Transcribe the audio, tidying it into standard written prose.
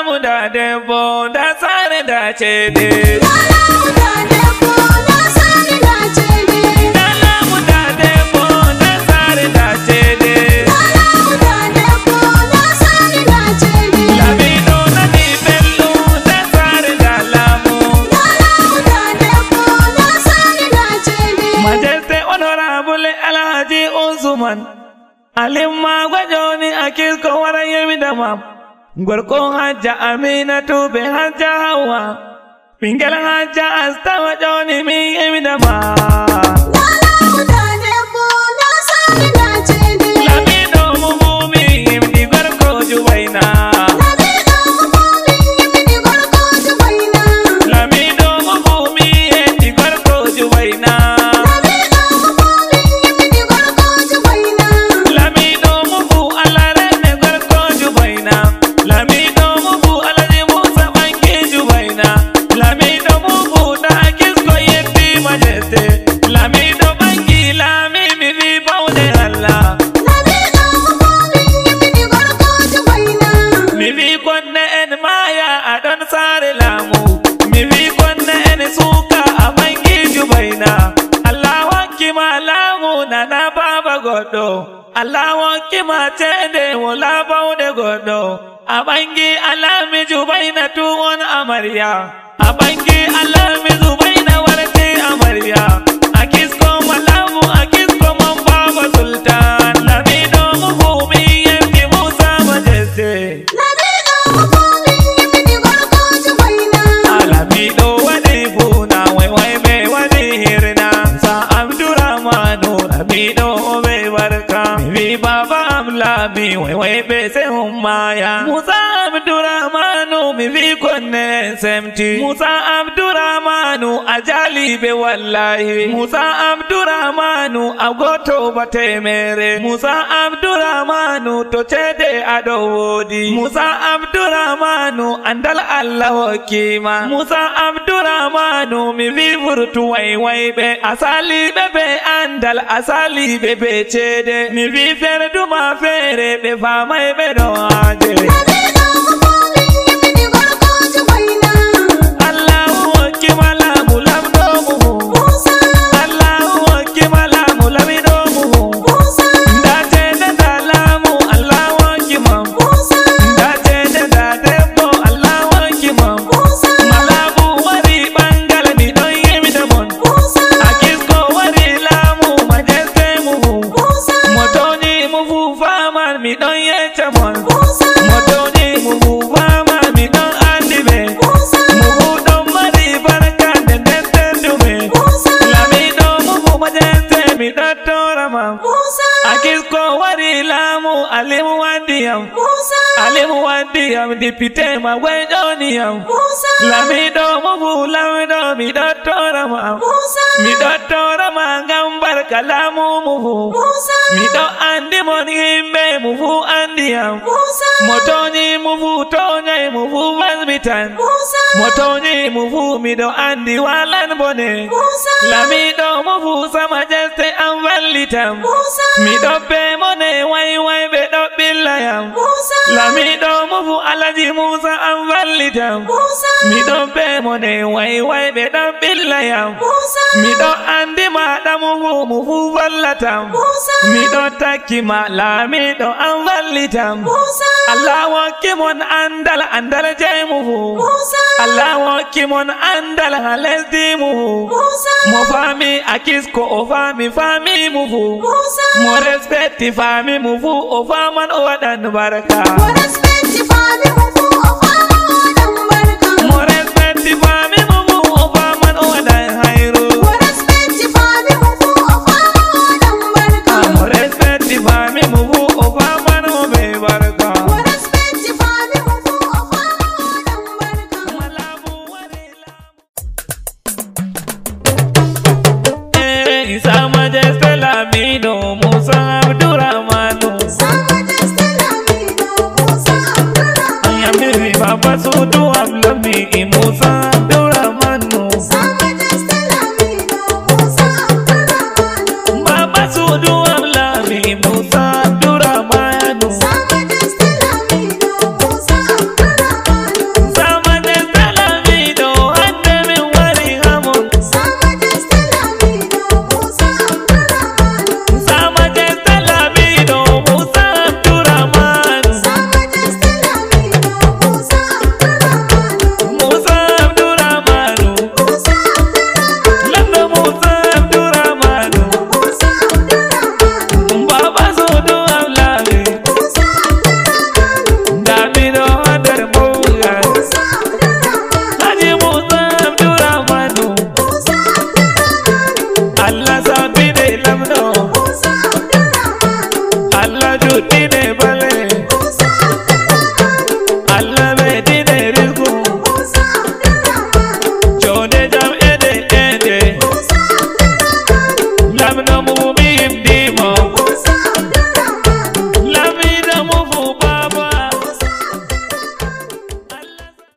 Lamou da debo da sare da chede. Lamou da debo da sare da chede. Lamou da debo da sare da chede. Lamou da debo da sare da chede. Lamido na di bello da sare da Lamou. Lamou da debo da sare da chede. Majesty Honorable Alhaji Usman Alimma gwajoni Akisco wara yemi damam. Gorko Hajja Aminatu be Hajja Hawa. Bingel Hajja Asta wajoni mi yemi damam. Lamou da debo da sare da chede. Lamido mumumi yemdi gorko jubaina. Lamido mumumi yemdi gorko jubaina. Lamido mumumi yemdi gorko jubaina. Lamido mumumi yemdi gorko jubaina. Lamido mufu alarene gorko jubaina. Lamido mufu alaji Musa banki jubaina. Lamido mufu da Akisco yetti majesty. Lamido banki lami mi vi baude Allah. Lamido mumumi yemdi gorko jubaina. Mi vi konne en maya adon sare Lamou. Mi vi konne en suka abangi jubaina. Allah wakima Lamou nana baba godo. Allah wakima chede wala baude godo. Abangi alami jubaina tuwon amarya. Abangi alami jubaina warti amarya. Akisco Malabo Akisco man baba sultan. Lamido mufumi yemdi Musa majesty. Lamido mumumi yemdi gorko jubaina. Lamido wadi buna wai be wadi hirna. Sa Abdurrahmanu Lamido be barka. Mi baba amlami wai be se ummaya. Musa Abdurrahmanu mi vi konne semti. Musa Abdurrahmanu ajali be wallahi. Musa Abdurrahmanu agoto bate mere. Musa Abdurrahmanu to chede adowodi. Musa Abdurrahmanu andal Allah wakima. Musa Abdurrahmanu mi vi furtu wai be asali bebe andal asali bebe chede. Mi vi ferdu ma fere be fama be do aje. Lamido mumumi yemdi gorko jubaina. Allahu wakima Lamou lamdo muhu. Musa. Allahu wakima Lamou lamido muhu. Musa. Da chede da Lamou Allahu wakima. Musa. Da chede da debo Allahu wakima. Musa. Malabo wari bangal mi don yemi damon. Musa. Akisco wari Lamou majesty muhu. Musa. Motoni mufu faman mi don yechamon. Musa. Motoni mufu faman mi don andibe. Musa. Mufu don mari barka den dume. Musa. Lamido mufu majesty mi dottorama. Musa. Akisco wari Lamou alimu wadiyam. Musa. Alimu wadiyam dipite ma wedoniyam. Musa. Lamido mufu lamido mi dottorama. Musa. Mi dottorama gambar kalamu mufu. Musa. Mi do andi mon himbe mufu andiyam. Musa. Motoni mufu tonai mufu wasbitan. Musa. Motoni mufu mi do andi walan bone. Musa. Lamido mufu sa majesty am vallitam. Musa. Mi do be mone wai be do billayam. Musa. Lamido mufu alaji Musa am vallitam. Musa. Mi do be mone wai be do billayam. Musa. Mi do andi ma mufu vallatam. Musa. Mi do takki ma Lamido am vallitam. Musa. Allah wakimon andal jai mufu. Musa. Allah wakimon andal halesdi mufu. Musa. Mo fami Akisco o fami mufu. Musa. Mo respecti fami mufu o faman o wadan barka. Mo respecti fami mufu o faman o wadan barka. Mo respecti fami mufu o faman o wadan hayru. Mo respecti fami mufu o faman o wadan barka. Mo respecti fami mufu o faman o be barka. Mo respecti fami mufu o faman o wadan barka. Malabo wari Sa majesty Lamido Musa Abdurrahmanu. Sa majesty Lamido Musa Abdurrahmanu. Ayamiri Baba Sudu Ablam